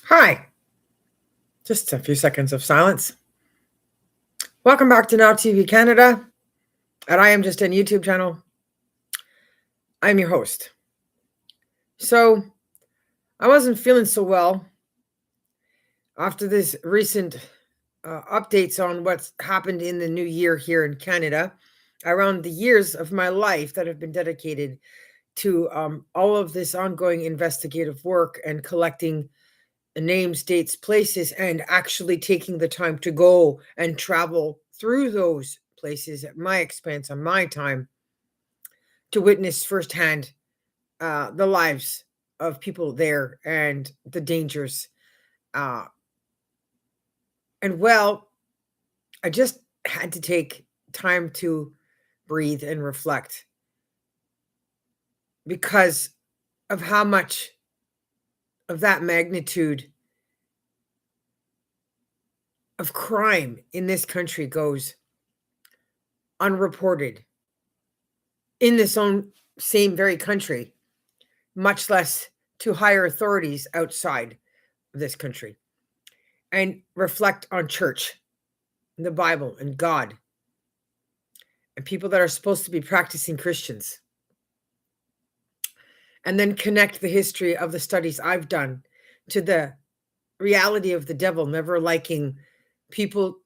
Hi, just a few seconds of silence. Welcome back to Now TV Canada, and I am just a YouTube channel. I'm your host. So, I wasn't feeling so well after this recent updates on what's happened in the new year here in Canada, around the years of my life that have been dedicated to all of this ongoing investigative work and collecting names, dates, places, and actually taking the time to go and travel through those places at my expense on my time to witness firsthand the lives of people there and the dangers. Uh, and well, I just had to take time to breathe and reflect because of how much of that magnitude of crime in this country goes unreported in this own same very country, much less to higher authorities outside of this country, and reflect on church, and the Bible, and God, and people that are supposed to be practicing Christians, and then connect the history of the studies I've done to the reality of the devil never liking people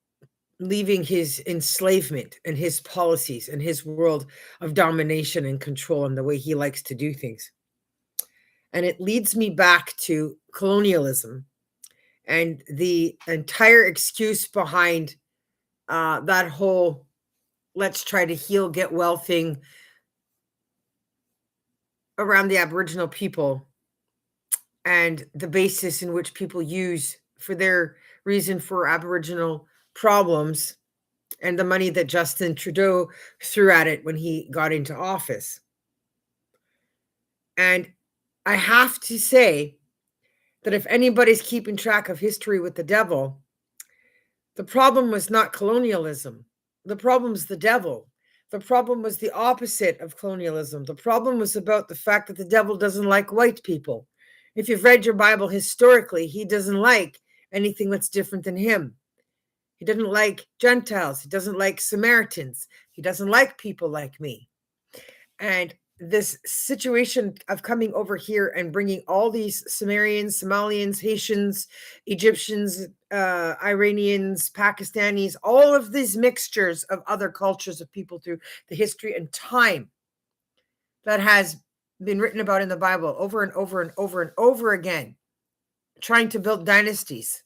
leaving his enslavement and his policies and his world of domination and control and the way he likes to do things. And it leads me back to colonialism and the entire excuse behind that whole let's try to heal, get well thing around the Aboriginal people and the basis in which people use for their reason for Aboriginal problems and the money that Justin Trudeau threw at it when he got into office. And I have to say that if anybody's keeping track of history with the devil, the problem was not colonialism. The problem's the devil. The problem was the opposite of colonialism. The problem was about the fact that the devil doesn't like white people. If you've read your Bible historically, he doesn't like anything that's different than him. He doesn't like Gentiles. He doesn't like Samaritans. He doesn't like people like me. And this situation of coming over here and bringing all these Sumerians, Somalians, Haitians, Egyptians, Iranians, Pakistanis, all of these mixtures of other cultures of people through the history and time that has been written about in the Bible over and over and over and over again, trying to build dynasties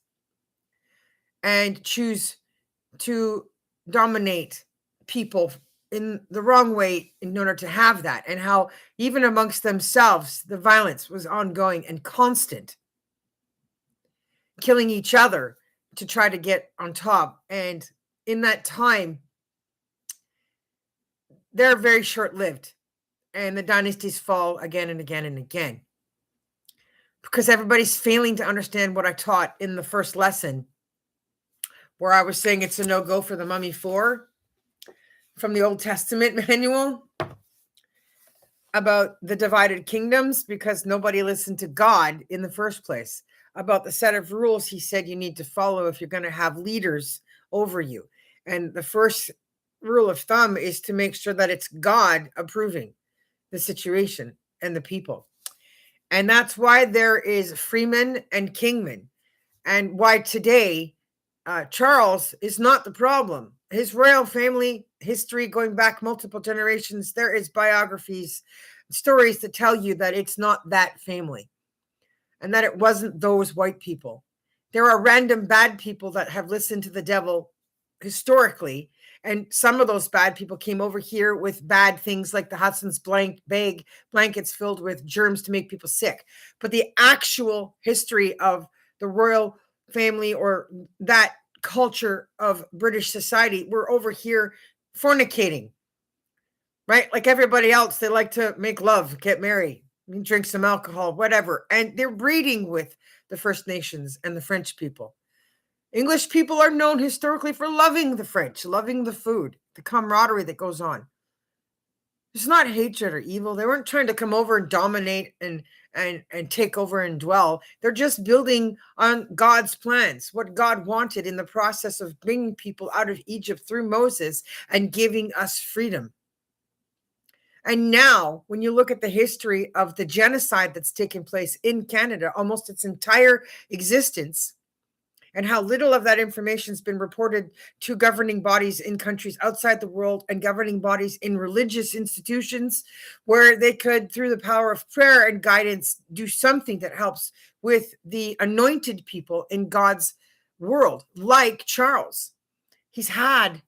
and choose to dominate people in the wrong way in order to have that, and how even amongst themselves the violence was ongoing and constant, killing each other to try to get on top. And in that time, they're very short-lived, and the dynasties fall again and again and again because everybody's failing to understand what I taught in the first lesson, where I was saying it's a no-go for the Mummy 4 from the Old Testament manual about the divided kingdoms, because nobody listened to God in the first place, about the set of rules he said you need to follow if you're going to have leaders over you. And the first rule of thumb is to make sure that it's God approving the situation and the people. And that's why there is freemen and kingmen, and why today Charles is not the problem. His royal family history going back multiple generations, there is biographies, stories that tell you that it's not that family and that it wasn't those white people. There are random bad people that have listened to the devil historically, and some of those bad people came over here with bad things like the Hudson's blankets filled with germs to make people sick. But the actual history of the royal family or that culture of British society, we're over here fornicating, right? Like everybody else, they like to make love, get married, drink some alcohol, whatever. And they're breeding with the First Nations and the French people. English people are known historically for loving the French, loving the food, the camaraderie that goes on. It's not hatred or evil. They weren't trying to come over and dominate and take over and dwell. They're just building on God's plans, what God wanted in the process of bringing people out of Egypt through Moses and giving us freedom. And now, when you look at the history of the genocide that's taken place in Canada, almost its entire existence, and how little of that information has been reported to governing bodies in countries outside the world and governing bodies in religious institutions, where they could, through the power of prayer and guidance, do something that helps with the anointed people in God's world, like Charles. He's had,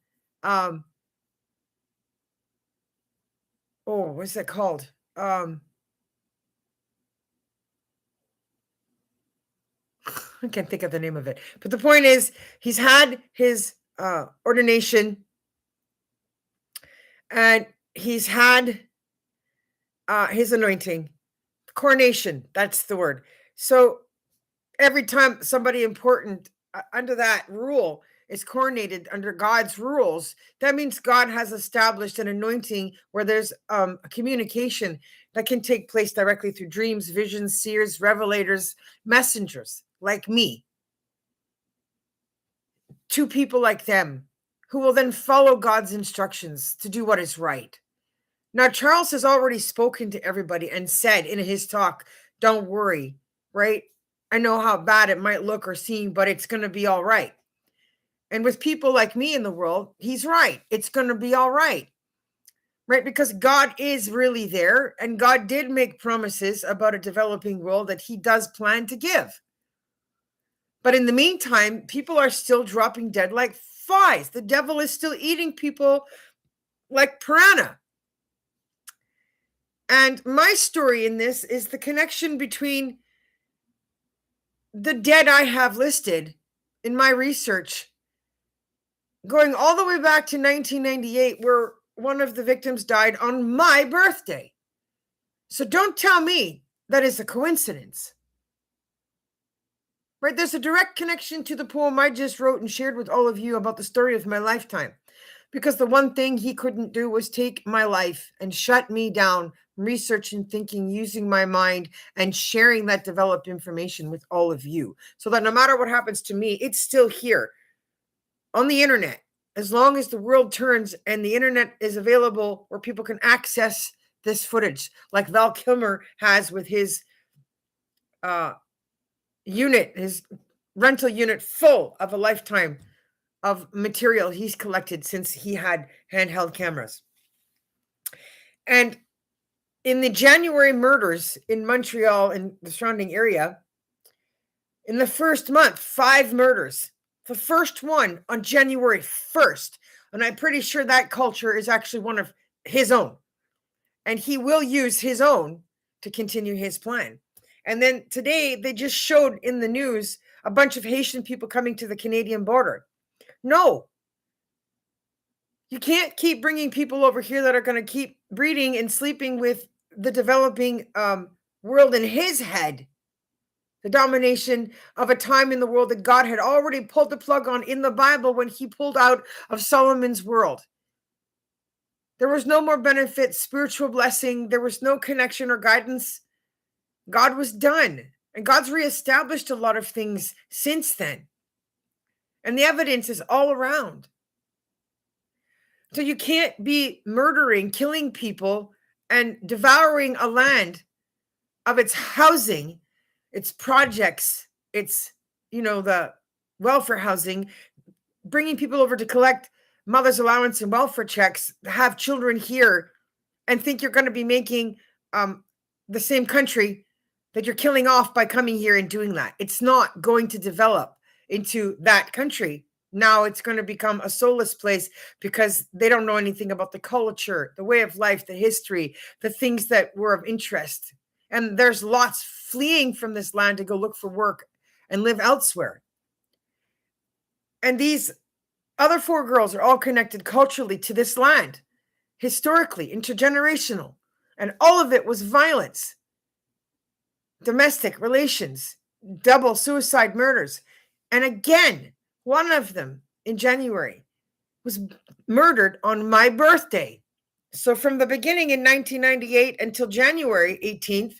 what's that called? I can't think of the name of it. But the point is, he's had his ordination, and he's had his anointing, coronation. That's the word. So every time somebody important under that rule is coronated under God's rules, that means God has established an anointing where there's a communication that can take place directly through dreams, visions, seers, revelators, messengers like me, to people like them who will then follow God's instructions to do what is right. Now, Charles has already spoken to everybody and said in his talk, don't worry, right? I know how bad it might look or seem, but it's going to be all right. And with people like me in the world, he's right. It's going to be all right, right? Because God is really there, and God did make promises about a developing world that he does plan to give. But in the meantime, people are still dropping dead like flies. The devil is still eating people like piranha. And my story in this is the connection between the dead I have listed in my research, going all the way back to 1998, where one of the victims died on my birthday. So don't tell me that is a coincidence. Right? There's a direct connection to the poem I just wrote and shared with all of you about the story of my lifetime. Because the one thing he couldn't do was take my life and shut me down, researching, thinking, using my mind, and sharing that developed information with all of you. So that no matter what happens to me, it's still here on the internet. As long as the world turns and the internet is available where people can access this footage, like Val Kilmer has with his unit, his rental unit full of a lifetime of material he's collected since he had handheld cameras. And in the January murders in Montreal and the surrounding area, in the first month, 5 murders. The first one on January 1st. And I'm pretty sure that culture is actually one of his own. And he will use his own to continue his plan. And then today, they just showed in the news a bunch of Haitian people coming to the Canadian border. No, you can't keep bringing people over here that are going to keep breeding and sleeping with the developing world in his head. The domination of a time in the world that God had already pulled the plug on in the Bible when he pulled out of Solomon's world. There was no more benefit, spiritual blessing. There was no connection or guidance. God was done. And God's reestablished a lot of things since then. And the evidence is all around. So you can't be murdering, killing people, and devouring a land of its housing, its projects, its, the welfare housing, bringing people over to collect mother's allowance and welfare checks, have children here, and think you're going to be making the same country that you're killing off by coming here and doing that. It's not going to develop into that country. Now it's going to become a soulless place because they don't know anything about the culture, the way of life, the history, the things that were of interest. And there's lots fleeing from this land to go look for work and live elsewhere. And these other 4 girls are all connected culturally to this land, historically, intergenerational. And all of it was violence, domestic relations, double suicide murders. And again, one of them in January was murdered on my birthday. So from the beginning in 1998 until January 18th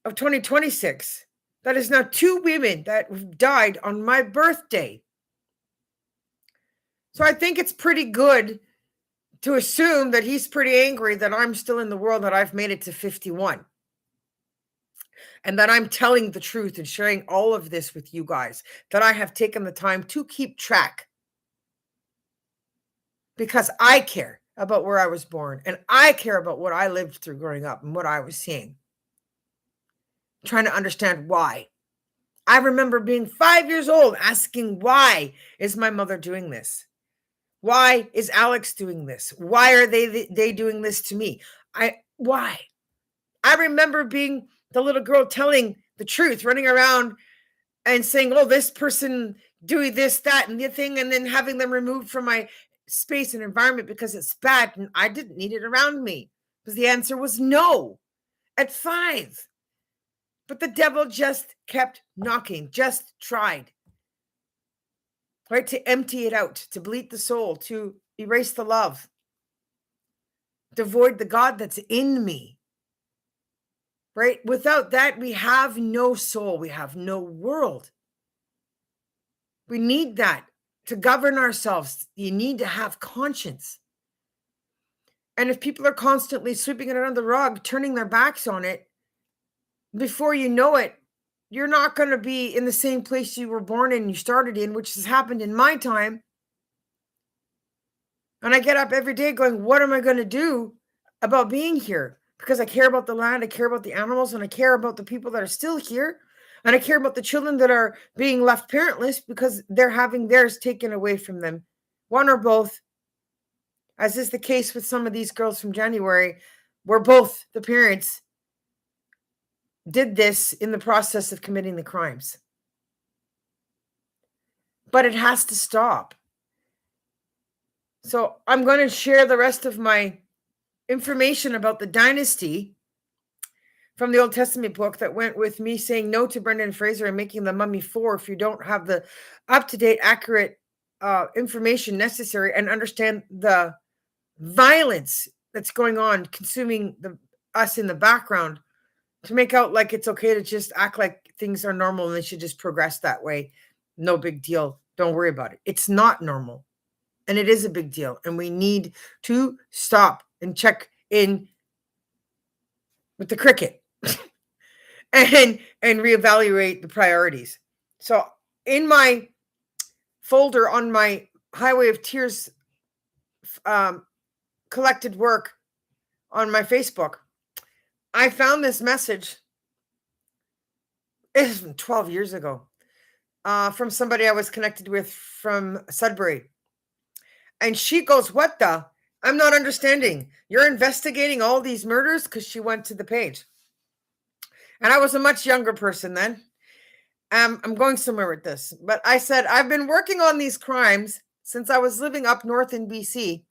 of 2026, that is now 2 women that died on my birthday. So I think it's pretty good to assume that he's pretty angry that I'm still in the world, that I've made it to 51, and that I'm telling the truth and sharing all of this with you guys, that I have taken the time to keep track because I care about where I was born and I care about what I lived through growing up and what I was seeing, trying to understand why. I remember being 5 years old asking, why is my mother doing this? Why is Alex doing this? Why are they doing this to me? Why? I remember being the little girl telling the truth, running around and saying, oh, this person doing this, that, and the thing, and then having them removed from my space and environment because it's bad and I didn't need it around me. Because the answer was no at 5. But the devil just kept knocking, just tried, right? To empty it out, to bleed the soul, to erase the love, to void the God that's in me, right? Without that, we have no soul. We have no world. We need that to govern ourselves. You need to have conscience. And if people are constantly sweeping it under the rug, turning their backs on it, before you know it, you're not going to be in the same place you were born in, you started in, which has happened in my time. And I get up every day going, what am I going to do about being here? Because I care about the land, I care about the animals, and I care about the people that are still here. And I care about the children that are being left parentless because they're having theirs taken away from them. One or both, as is the case with some of these girls from January, where both the parents did this in the process of committing the crimes. But it has to stop. So I'm going to share the rest of my information about the dynasty from the Old Testament book that went with me saying no to Brendan Fraser and making the Mummy 4 if you don't have the up-to-date, accurate information necessary and understand the violence that's going on, consuming us in the background, to make out like it's okay to just act like things are normal and they should just progress that way. No big deal. Don't worry about it. It's not normal. And it is a big deal. And we need to stop and check in with the cricket and reevaluate the priorities. So in my folder on my Highway of Tears collected work on my Facebook, I found this message. It was from 12 years ago from somebody I was connected with from Sudbury. And she goes, what the? I'm not understanding. You're investigating all these murders? Because she went to the page. And I was a much younger person then. I'm going somewhere with this. But I said, I've been working on these crimes since I was living up north in BC.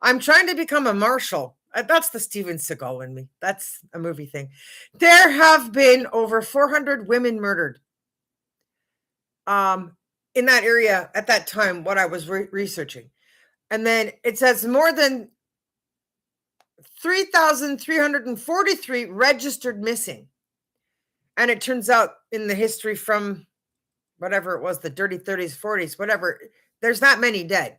I'm trying to become a marshal. That's the Steven Seagal in me. That's a movie thing. There have been over 400 women murdered in that area at that time, what I was researching. And then it says more than 3,343 registered missing. And it turns out in the history from whatever it was, the dirty 30s, 40s, whatever, there's that many dead.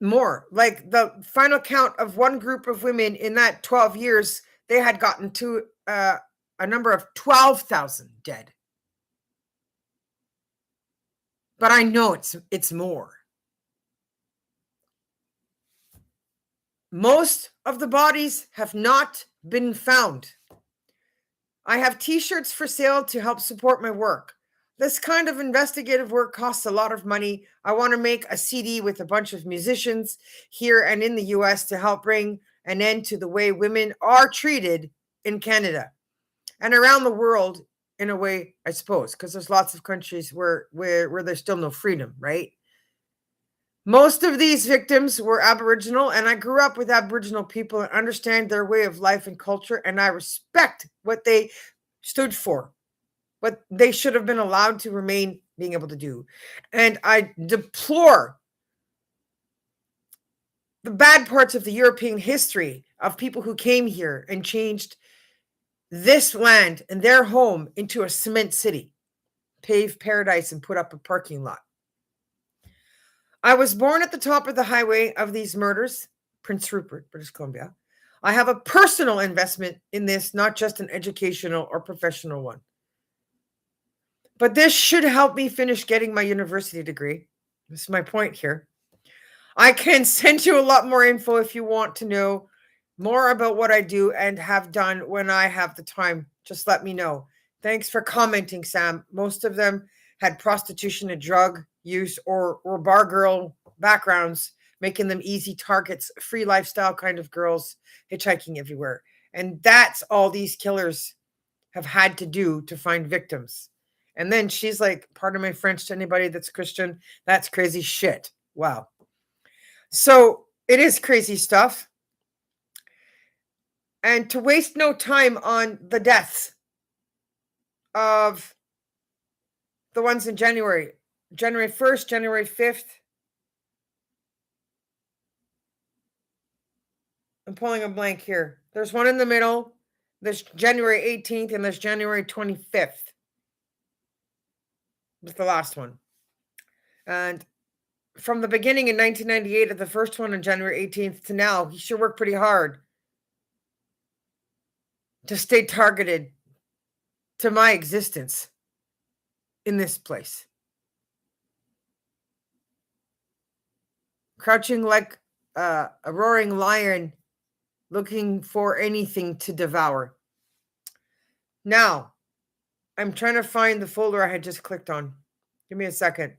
More. Like the final count of one group of women in that 12 years, they had gotten to a number of 12,000 dead. But I know it's more. Most of the bodies have not been found. I have t-shirts for sale to help support my work. This kind of investigative work costs a lot of money. I want to make a CD with a bunch of musicians here and in the US to help bring an end to the way women are treated in Canada and around the world, in a way, I suppose, because there's lots of countries where there's still no freedom, right? Most of these victims were Aboriginal, and I grew up with Aboriginal people and understand their way of life and culture, and I respect what they stood for, what they should have been allowed to remain being able to do. And I deplore the bad parts of the European history of people who came here and changed this land and their home into a cement city, paved paradise, and put up a parking lot. I was born at the top of the highway of these murders, Prince Rupert, British Columbia. I have a personal investment in this, not just an educational or professional one. But this should help me finish getting my university degree. This is my point here. I can send you a lot more info if you want to know more about what I do and have done when I have the time. Just let me know. Thanks for commenting, Sam. Most of them had prostitution and drug use or bar girl backgrounds, making them easy targets, free lifestyle kind of girls hitchhiking everywhere. And that's all these killers have had to do to find victims. And then she's like, pardon my French to anybody that's Christian, that's crazy shit. Wow. So it is crazy stuff. And to waste no time on the deaths of the ones in January 1st, January 5th. I'm pulling a blank here. There's one in the middle. There's January 18th and there's January 25th. Was the last one. And from the beginning in 1998 of the first one on January 18th to now, he sure worked pretty hard to stay targeted to my existence in this place. Crouching like a roaring lion, looking for anything to devour. Now, I'm trying to find the folder I had just clicked on. Give me a second.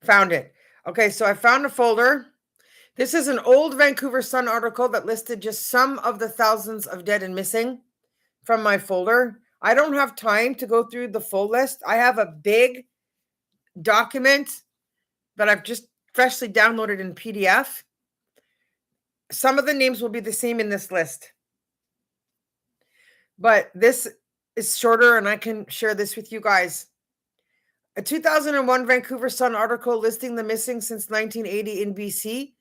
Found it. Okay, so I found a folder. This is an old Vancouver Sun article that listed just some of the thousands of dead and missing from my folder. I don't have time to go through the full list. I have a big document that I've just freshly downloaded in PDF. Some of the names will be the same in this list, but this is shorter and I can share this with you guys. A 2001 Vancouver Sun article listing the missing since 1980 in BC.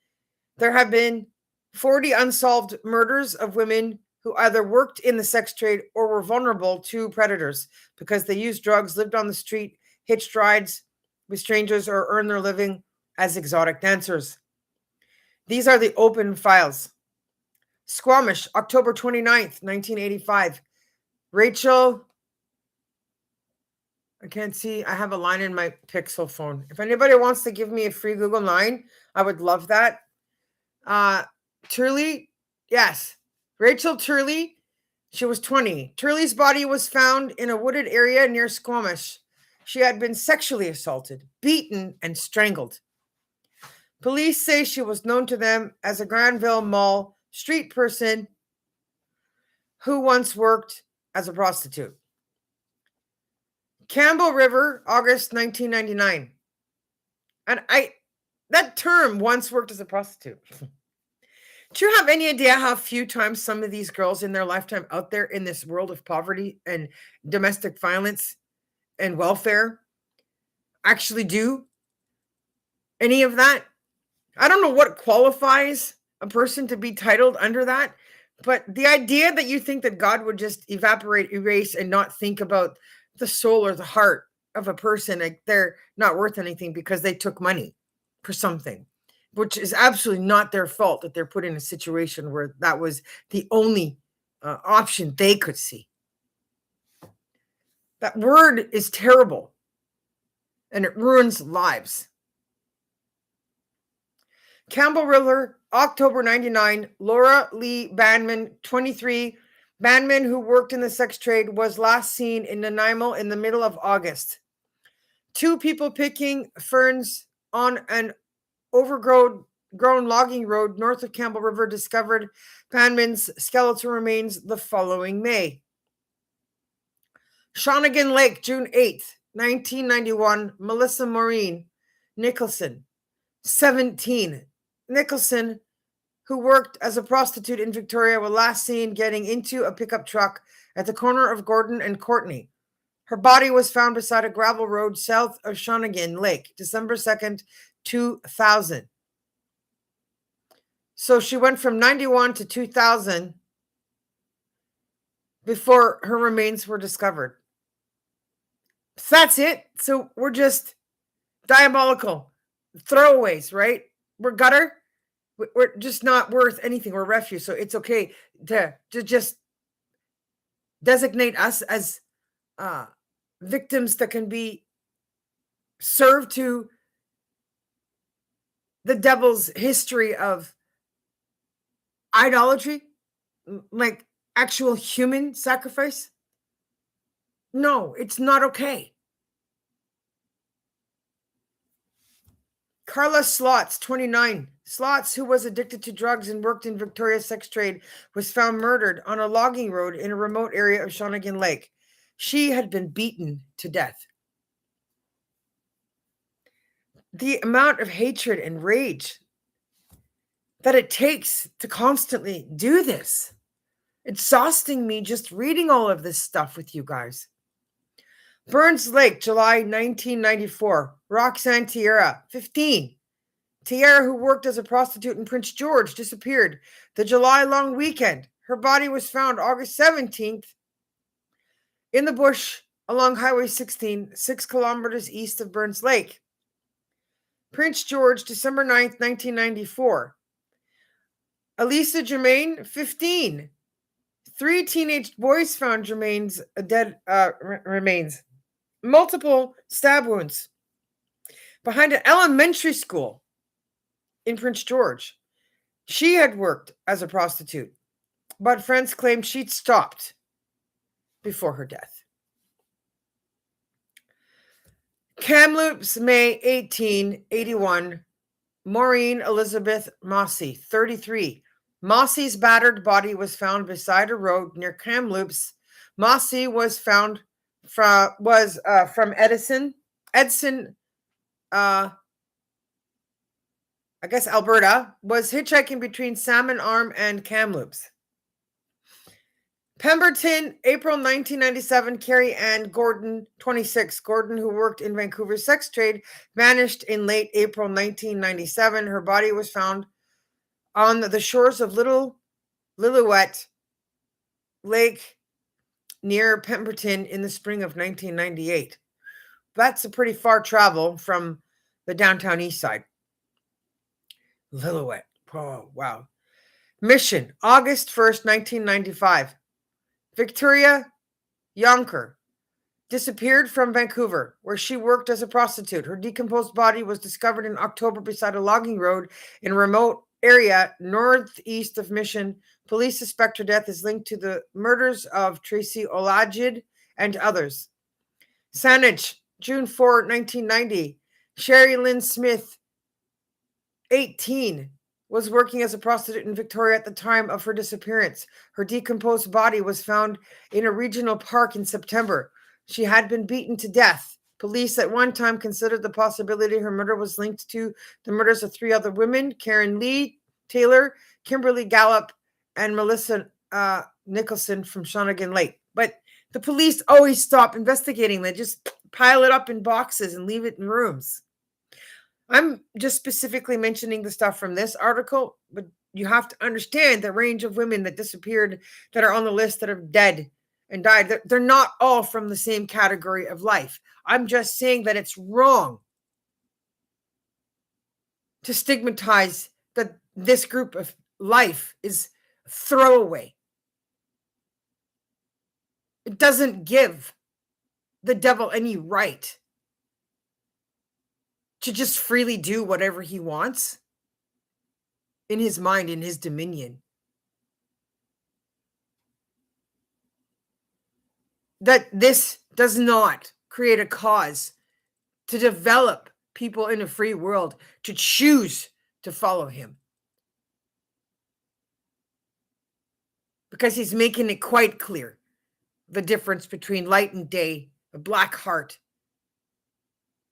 There have been 40 unsolved murders of women who either worked in the sex trade or were vulnerable to predators because they used drugs, lived on the street, hitched rides with strangers, or earned their living as exotic dancers. These are the open files. Squamish, October 29th, 1985. Rachel, I can't see. I have a line in my Pixel phone. If anybody wants to give me a free Google line, I would love that. Turley, yes. Rachel Turley, she was 20. Turley's body was found in a wooded area near Squamish. She had been sexually assaulted, beaten, and strangled. Police say she was known to them as a Granville Mall street person who once worked as a prostitute. Campbell River, August 1999. And that term, once worked as a prostitute. Do you have any idea how few times some of these girls in their lifetime out there in this world of poverty and domestic violence and welfare actually do any of that? I don't know what qualifies a person to be titled under that, but the idea that you think that God would just evaporate, erase, and not think about the soul or the heart of a person, like they're not worth anything because they took money for something, which is absolutely not their fault that they're put in a situation where that was the only option they could see. That word is terrible and it ruins lives. Campbell River, October 99, Laura Lee Banman, 23. Banman, who worked in the sex trade, was last seen in Nanaimo in the middle of August. Two people picking ferns on an overgrown logging road north of Campbell River discovered Banman's skeletal remains the following May. Shawnigan Lake, June 8th, 1991, Melissa Maureen Nicholson, 17. Nicholson, who worked as a prostitute in Victoria, was last seen getting into a pickup truck at the corner of Gordon and Courtney. Her body was found beside a gravel road south of Shawnigan Lake, December 2nd, 2000. So she went from 91 to 2000 before her remains were discovered. So that's it. So we're just diabolical throwaways, right? We're gutter. We're just not worth anything. We're refuse. So it's okay to just designate us as uh, victims that can be served to the devil's history of idolatry, like actual human sacrifice. No, it's not okay. Carla Slots, 29. Slots, who was addicted to drugs and worked in Victoria's sex trade, was found murdered on a logging road in a remote area of Shawnigan Lake. She had been beaten to death. The amount of hatred and rage that it takes to constantly do this. Exhausting me just reading all of this stuff with you guys. Burns Lake, July 1994. Roxanne Tierra, 15. Tierra, who worked as a prostitute in Prince George, disappeared the July long weekend. Her body was found August 17th in the bush along Highway 16, 6 kilometers east of Burns Lake. Prince George, December 9th, 1994. Elisa Germain, 15. 3 teenage boys found Germain's dead remains. Multiple stab wounds behind an elementary school in Prince George. She had worked as a prostitute, but friends claimed she'd stopped before her death. Kamloops, May 1881. Maureen Elizabeth Mossy, 33. Mossy's battered body was found beside a road near Kamloops. Mossy was found from Edson, I guess Alberta, was hitchhiking between Salmon Arm and Kamloops. Pemberton, April 1997, Carrie Ann Gordon, 26. Gordon, who worked in Vancouver's sex trade, vanished in late April 1997. Her body was found on the shores of Little Lillooet Lake near Pemberton in the spring of 1998. That's a pretty far travel from the downtown east side. Lillooet. Oh, wow. Mission, August 1st, 1995. Victoria Yonker disappeared from Vancouver, where she worked as a prostitute. Her decomposed body was discovered in October beside a logging road in a remote area northeast of Mission. Police suspect her death is linked to the murders of Tracy Olajid and others. Saanich, June 4, 1990. Sherry Lynn Smith, 18, was working as a prostitute in Victoria at the time of her disappearance. Her decomposed body was found in a regional park in September. She had been beaten to death. Police at one time considered the possibility her murder was linked to the murders of 3 other women, Karen Lee Taylor, Kimberly Gallup, and Melissa Nicholson from Shawnigan Lake. But the police always stop investigating. They just pile it up in boxes and leave it in rooms. I'm just specifically mentioning the stuff from this article, but you have to understand the range of women that disappeared that are on the list that are dead and died. They're not all from the same category of life. I'm just saying that it's wrong to stigmatize that this group of life is throwaway. It doesn't give the devil any right to just freely do whatever he wants in his mind, in his dominion. That this does not create a cause to develop people in a free world to choose to follow him. Because he's making it quite clear the difference between light and day, a black heart,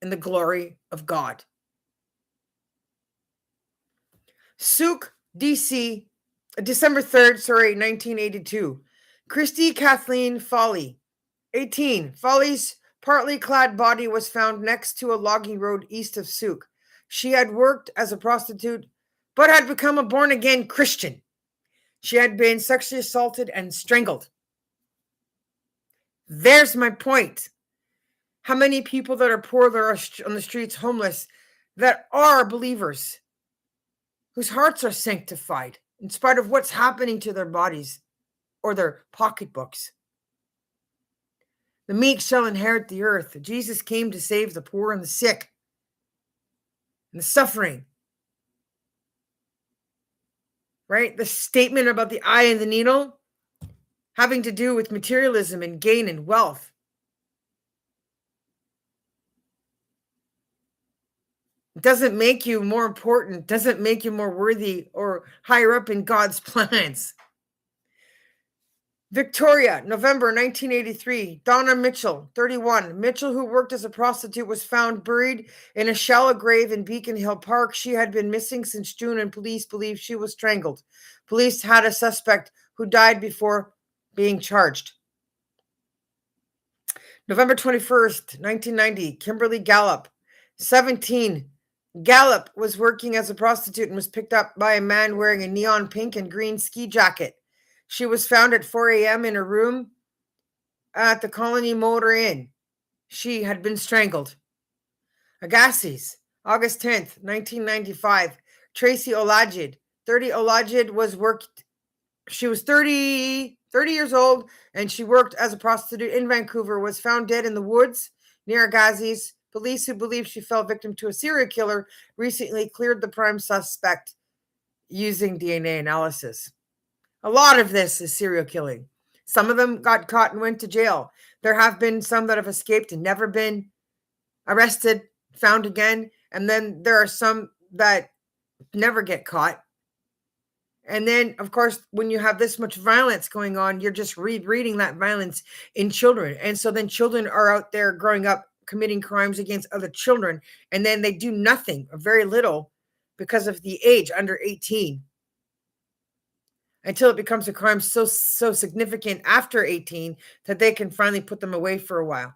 and the glory of God. Souk, DC, December 3rd, 1982. Christy Kathleen Foley, 18. Foley's partly clad body was found next to a logging road east of Souk. She had worked as a prostitute, but had become a born-again Christian. She had been sexually assaulted and strangled. There's my point. How many people that are poor, that are on the streets, homeless, that are believers, whose hearts are sanctified in spite of what's happening to their bodies or their pocketbooks. The meek shall inherit the earth. Jesus came to save the poor and the sick and the suffering. Right? The statement about the eye and the needle having to do with materialism and gain and wealth. It doesn't make you more important, doesn't make you more worthy or higher up in God's plans. Victoria, November 1983. Donna Mitchell, 31. Mitchell, who worked as a prostitute, was found buried in a shallow grave in Beacon Hill Park. She had been missing since June, and police believe she was strangled. Police had a suspect who died before being charged. November 21st, 1990. Kimberly Gallup, 17. Gallup was working as a prostitute and was picked up by a man wearing a neon pink and green ski jacket. She was found at 4 a.m. in a room at the Colony Motor Inn. She had been strangled. Agassiz, August 10th, 1995. Tracy Olajid, 30. Olajid she was 30 years old, and she worked as a prostitute in Vancouver, was found dead in the woods near Agassiz. Police, who believe she fell victim to a serial killer, recently cleared the prime suspect using DNA analysis. A lot of this is serial killing. Some of them got caught and went to jail. There have been some that have escaped and never been arrested, found again. And then there are some that never get caught. And then, of course, when you have this much violence going on, you're just reading that violence in children. And so then children are out there growing up committing crimes against other children. And then they do nothing or very little because of the age under 18. Until it becomes a crime so significant after 18 that they can finally put them away for a while.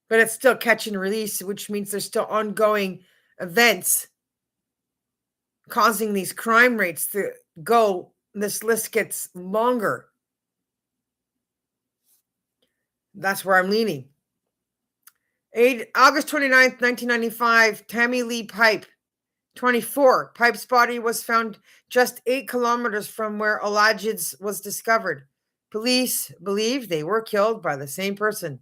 But it's still catch and release, which means there's still ongoing events causing these crime rates to go. This list gets longer. That's where I'm leaning. August 29th, 1995, Tammy Lee Pipe, 24. Pipe's body was found just 8 kilometers from where Olajid's was discovered. Police believe they were killed by the same person.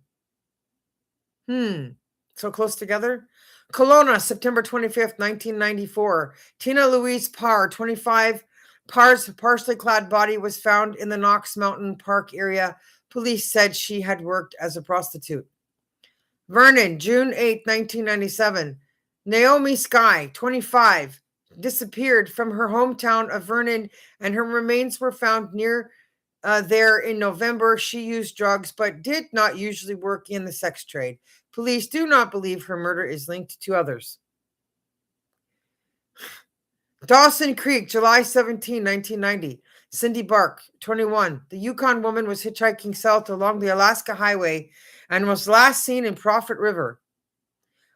So close together? Kelowna, September 25th, 1994. Tina Louise Parr, 25. Parr's partially clad body was found in the Knox Mountain Park area. Police said she had worked as a prostitute. Vernon, June 8, 1997. Naomi Sky, 25, disappeared from her hometown of Vernon, and her remains were found near there in November. She used drugs but did not usually work in the sex trade. Police do not believe her murder is linked to others. Dawson Creek, July 17, 1990. Cindy Bark, 21. The Yukon woman was hitchhiking south along the Alaska Highway and was last seen in Prophet River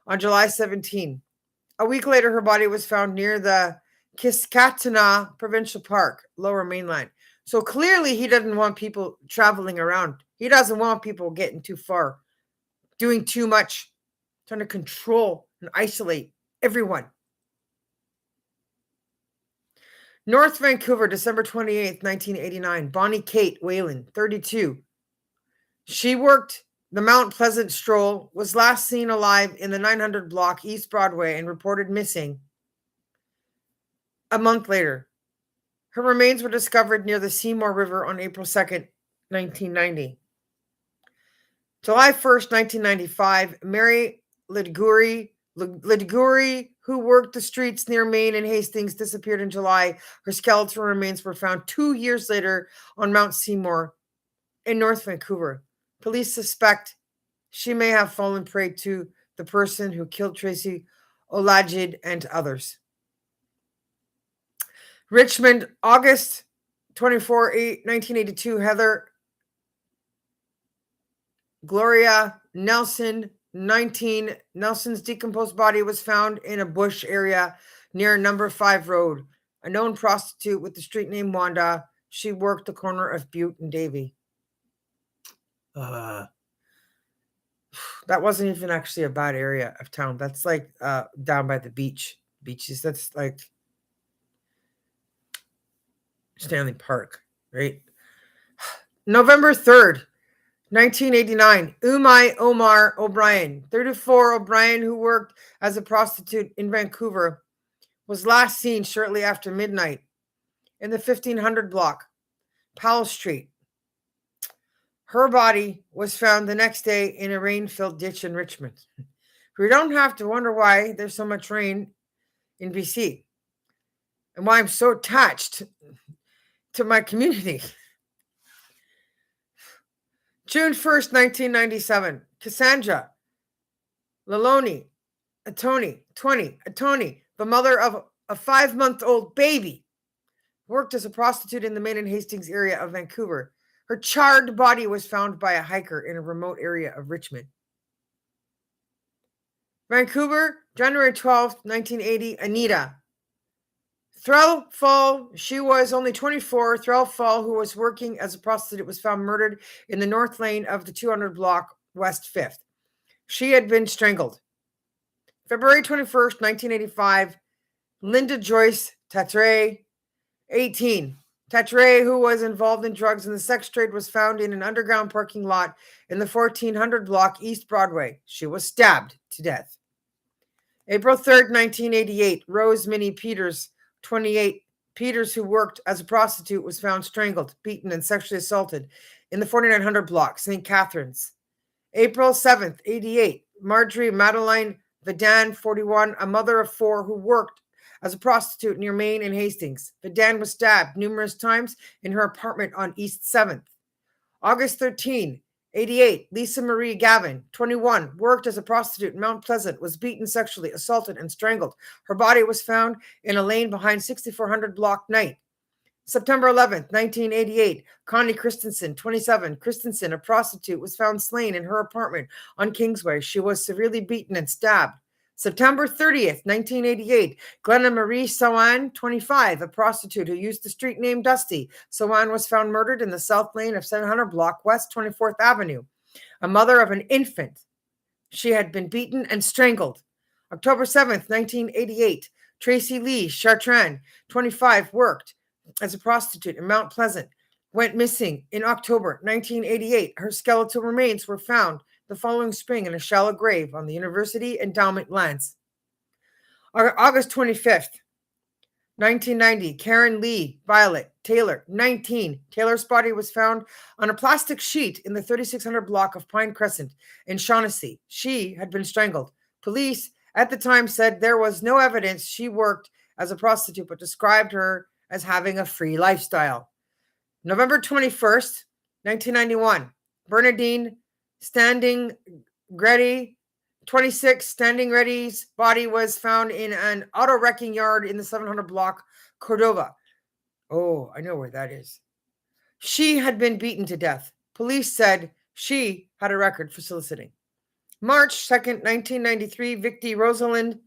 on July 17. A week later, her body was found near the Kiskatuna Provincial Park, Lower Mainland. So clearly he doesn't want people traveling around. He doesn't want people getting too far, doing too much, trying to control and isolate everyone. North Vancouver, December 28th, 1989. Bonnie Kate Whalen, 32. She worked the Mount Pleasant Stroll, was last seen alive in the 900 block East Broadway and reported missing a month later. Her remains were discovered near the Seymour River on April 2nd, 1990. July 1st, 1995, Mary Lidguri, who worked the streets near Maine and Hastings, disappeared in July. Her skeletal remains were found 2 years later on Mount Seymour in North Vancouver. Police suspect she may have fallen prey to the person who killed Tracy Olajid and others. Richmond, August 24, 1982, Heather Gloria Nelson, 19, Nelson's decomposed body was found in a bush area near number 5 road. A known prostitute with the street name Wanda. She worked the corner of Butte and Davie. That wasn't even actually a bad area of town. That's like down by the beaches. That's like Stanley Park, right? November 3rd, 1989, Umay Omar O'Brien, 34 O'Brien, who worked as a prostitute in Vancouver, was last seen shortly after midnight in the 1500 block, Powell Street. Her body was found the next day in a rain-filled ditch in Richmond. We don't have to wonder why there's so much rain in BC and why I'm so attached to my community. June 1st, 1997, Cassandra Laloni, Atoni, the mother of a 5-month-old baby, worked as a prostitute in the Main and Hastings area of Vancouver. Her charred body was found by a hiker in a remote area of Richmond. Vancouver, January 12th, 1980, Anita Threlfall, she was only 24. Threlfall, who was working as a prostitute, was found murdered in the north lane of the 200 block West 5th. She had been strangled. February 21st, 1985, Linda Joyce Tatre, 18. Tatre, who was involved in drugs and the sex trade, was found in an underground parking lot in the 1400 block East Broadway. She was stabbed to death. April 3rd, 1988, Rose Minnie Peters, 28. Peters, who worked as a prostitute, was found strangled, beaten, and sexually assaulted in the 4900 block, St. Catharines. April 7th, 88, Marjorie Madeline Vidan, 41, a mother of 4 who worked as a prostitute near Main and Hastings. Vidan was stabbed numerous times in her apartment on East 7th. August 13, 88, Lisa Marie Gavin, 21, worked as a prostitute in Mount Pleasant, was beaten, sexually assaulted, and strangled. Her body was found in a lane behind 6400 block Night. September 11th, 1988, Connie Christensen, 27. Christensen, a prostitute, was found slain in her apartment on Kingsway. She was severely beaten and stabbed. September 30th, 1988, Glenna Marie Sowan, 25, a prostitute who used the street name Dusty. Sowan was found murdered in the south lane of 700 block West 24th Avenue. A mother of an infant. She had been beaten and strangled. October 7th, 1988, Tracy Lee Chartrand, 25, worked as a prostitute in Mount Pleasant, went missing in October 1988. Her skeletal remains were found the following spring in a shallow grave on the University Endowment lands. August 25th, 1990, Karen Lee Violet Taylor, 19. Taylor's body was found on a plastic sheet in the 3600 block of Pine Crescent in Shaughnessy. She had been strangled. Police at the time said there was no evidence she worked as a prostitute, but described her as having a free lifestyle. November 21st, 1991, Bernadine Standing Ready, 26, Standing Ready's body was found in an auto wrecking yard in the 700 block Cordova. Oh, I know where that is. She had been beaten to death. Police said she had a record for soliciting. March 2nd, 1993, Vicki Rosalind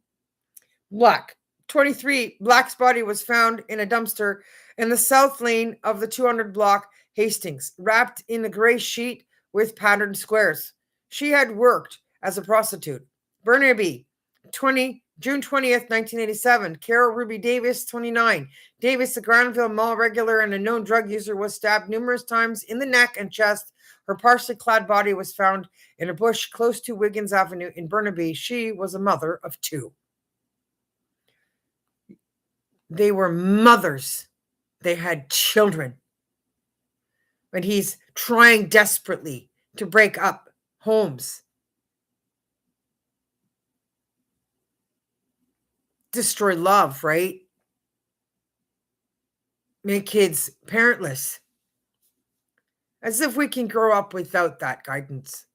Black, 23. Black's body was found in a dumpster in the south lane of the 200 block Hastings, wrapped in a gray sheet with patterned squares. She had worked as a prostitute. Burnaby, 20, June 20th, 1987. Carol Ruby Davis, 29. Davis, a Granville Mall regular and a known drug user, was stabbed numerous times in the neck and chest. Her partially clad body was found in a bush close to Wiggins Avenue in Burnaby. She was a mother of 2. They were mothers. They had children. And he's trying desperately to break up homes, destroy love, right? Make kids parentless. As if we can grow up without that guidance.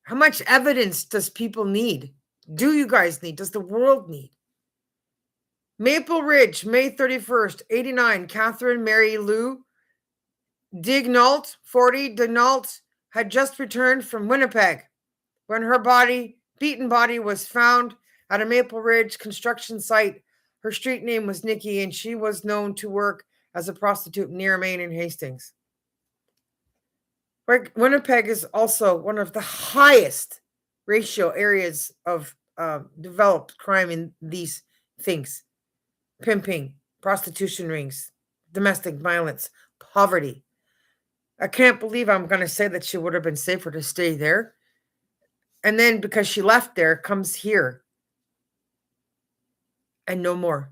How much evidence does people need? Do you guys need? Does the world need? Maple Ridge, May 31st, 89, Catherine Mary Lou Dignault, 40. Dignault had just returned from Winnipeg. when her beaten body was found at a Maple Ridge construction site. Her street name was Nikki, and she was known to work as a prostitute near Maine and Hastings. Winnipeg is also one of the highest ratio areas of developed crime in these things: pimping, prostitution rings, domestic violence, poverty. I can't believe I'm going to say that she would have been safer to stay there. And then because she left there, comes here. And no more.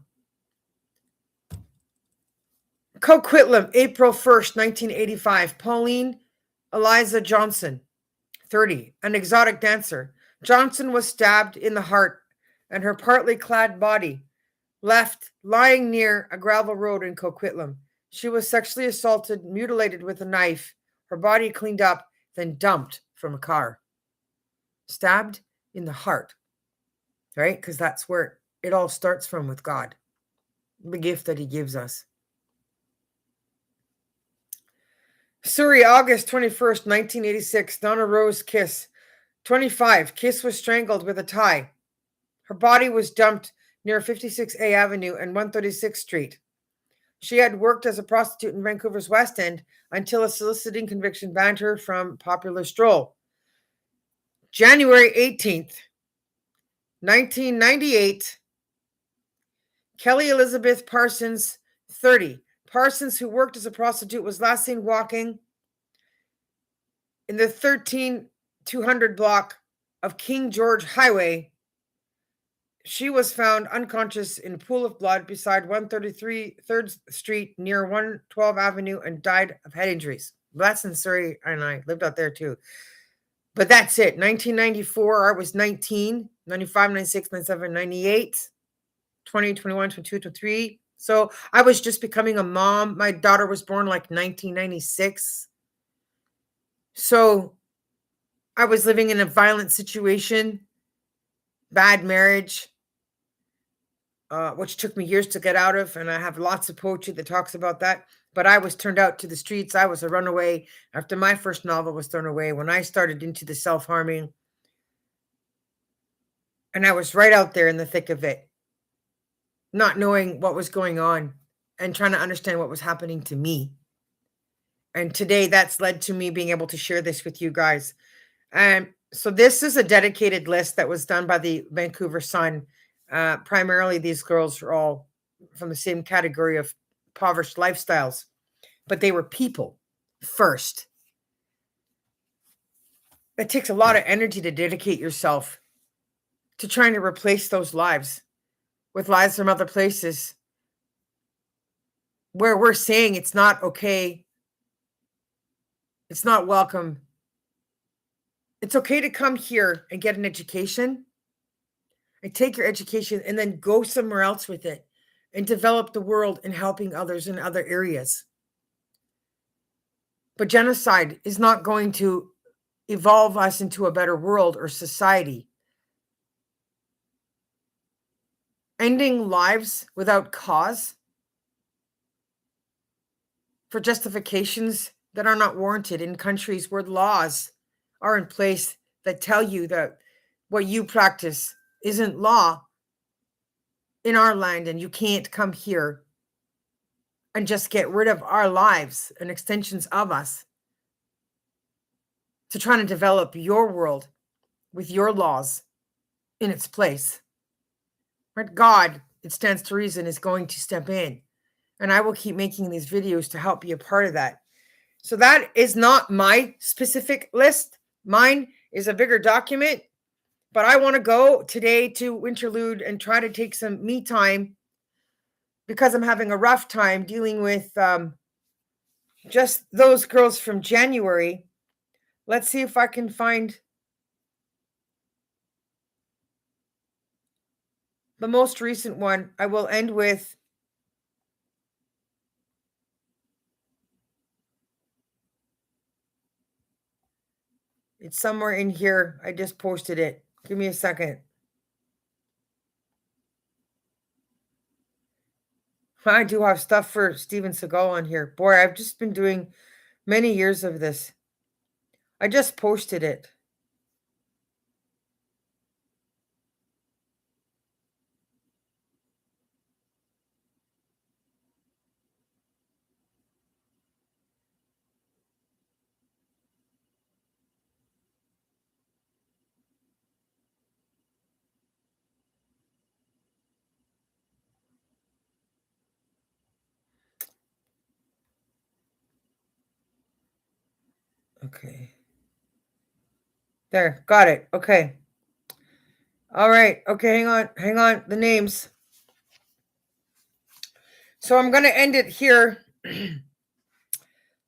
Coquitlam, April 1st, 1985. Pauline Eliza Johnson, 30, an exotic dancer. Johnson was stabbed in the heart, and her partly clad body left lying near a gravel road in Coquitlam. She was sexually assaulted, mutilated with a knife, her body cleaned up, then dumped from a car. Stabbed in the heart, right? Because that's where it all starts from with God, the gift that he gives us. Surrey, August 21st, 1986. Donna Rose Kiss, 25. Kiss was strangled with a tie. Her body was dumped near 56A Avenue and 136th Street. She had worked as a prostitute in Vancouver's West End until a soliciting conviction banned her from popular stroll. January 18th, 1998. Kelly Elizabeth Parsons, 30. Parsons, who worked as a prostitute, was last seen walking in the 13200 block of King George Highway. She was found unconscious in a pool of blood beside 133 3rd Street near 112 Avenue and died of head injuries. That's in Surrey, and I lived out there too. But that's it. 1994, I was 19. 95, 96, 97, 98. 20, 21, 22, 23. So I was just becoming a mom. My daughter was born like 1996. So I was living in a violent situation, bad marriage, which took me years to get out of. And I have lots of poetry that talks about that. But I was turned out to the streets. I was a runaway after my first novel was thrown away, when I started into the self-harming. And I was right out there in the thick of it, not knowing what was going on and trying to understand what was happening to me. And today that's led to me being able to share this with you guys. And so this is a dedicated list that was done by the Vancouver Sun. Primarily, these girls are all from the same category of impoverished lifestyles, but they were people first. It takes a lot of energy to dedicate yourself to trying to replace those lives with lives from other places where we're saying it's not okay, it's not welcome. It's okay to come here and get an education and take your education and then go somewhere else with it and develop the world and helping others in other areas. But genocide is not going to evolve us into a better world or society. Ending lives without cause for justifications that are not warranted in countries where laws are in place that tell you that what you practice isn't law in our land, and you can't come here and just get rid of our lives and extensions of us to try to develop your world with your laws in its place. Right? God, it stands to reason, is going to step in. And I will keep making these videos to help be a part of that. So that is not my specific list. Mine is a bigger document. But I want to go today to interlude and try to take some me time, because I'm having a rough time dealing with just those girls from January. Let's see if I can find the most recent one. I will end with it's somewhere in here. I just posted it. Give me a second. I do have stuff for Steven Seagal on here. Boy, I've just been doing many years of this. I just posted it. Okay. There, got it. Okay. All right. Okay, hang on. The names. So I'm going to end it here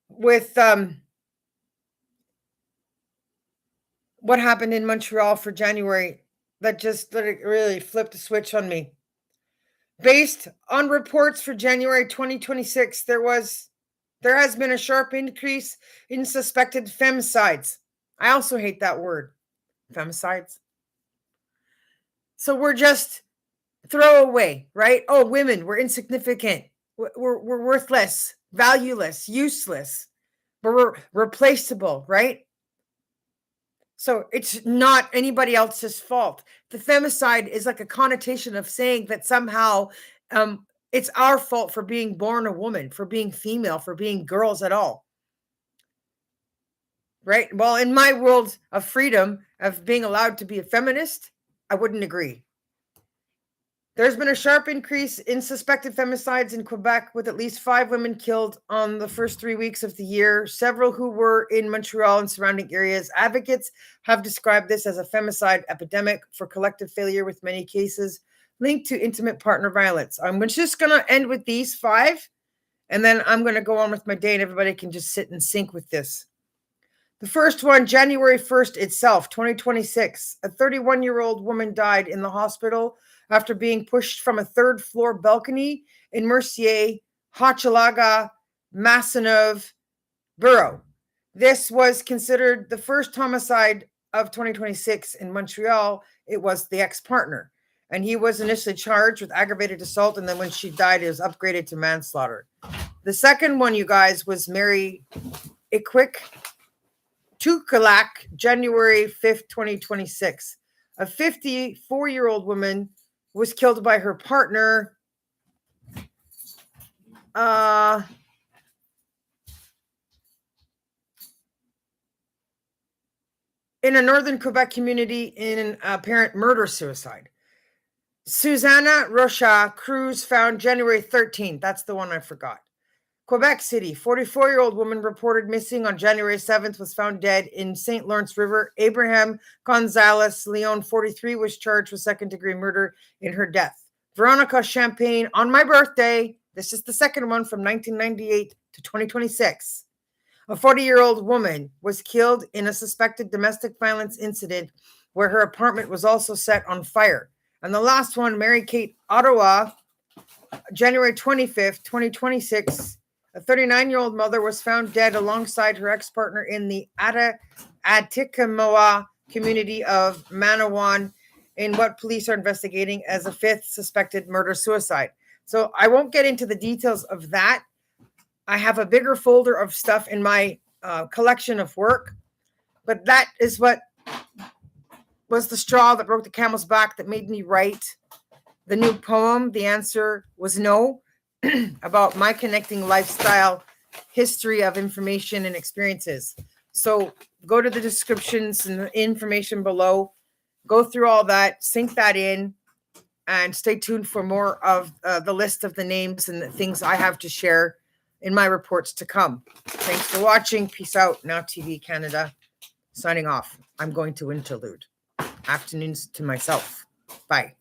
with what happened in Montreal for January that just really flipped the switch on me. Based on reports for January 2026, there has been a sharp increase in suspected femicides. I also hate that word, femicides. So we're just throwaway, right? Oh, women, we're insignificant. We're worthless, valueless, useless. We're replaceable, right? So it's not anybody else's fault. The femicide is like a connotation of saying that somehow it's our fault for being born a woman, for being female, for being girls at all. Right? Well, in my world of freedom, of being allowed to be a feminist, I wouldn't agree. There's been a sharp increase in suspected femicides in Quebec, with at least 5 women killed on the first 3 weeks of the year, several who were in Montreal and surrounding areas. Advocates have described this as a femicide epidemic for collective failure, with many cases linked to intimate partner violence. I'm just going to end with these 5, and then I'm going to go on with my day, and everybody can just sit and sync with this. The first one, January 1st itself, 2026. A 31-year-old woman died in the hospital after being pushed from a 3rd-floor balcony in Mercier, Hochelaga, Maisonneuve borough. This was considered the first homicide of 2026 in Montreal. It was the ex-partner, and he was initially charged with aggravated assault, and then when she died, it was upgraded to manslaughter. The second one, you guys, was Mary Iquick Tukalak, January 5th, 2026. A 54-year-old woman was killed by her partner in a northern Quebec community in an apparent murder-suicide. Susanna Rocha Cruz, found January 13th. That's the one I forgot. Quebec City, 44-year-old woman reported missing on January 7th, was found dead in St. Lawrence River. Abraham Gonzalez Leon, 43, was charged with second-degree murder in her death. Veronica Champagne, on my birthday, this is the second one from 1998 to 2026. A 40-year-old woman was killed in a suspected domestic violence incident where her apartment was also set on fire. And the last one, Mary Kate Ottawa, January 25th, 2026. A 39-year-old mother was found dead alongside her ex-partner in the Atikamoa community of Manawan, in what police are investigating as a 5th suspected murder-suicide. So I won't get into the details of that. I have a bigger folder of stuff in my collection of work, but that is what was the straw that broke the camel's back that made me write the new poem. The answer was no, about my connecting lifestyle, history of information and experiences. So go to the descriptions and the information below, go through all that, sync that in, and stay tuned for more of the list of the names and the things I have to share in my reports to come. Thanks for watching. Peace out. Now TV Canada, signing off. I'm going to interlude. Afternoons to myself. Bye.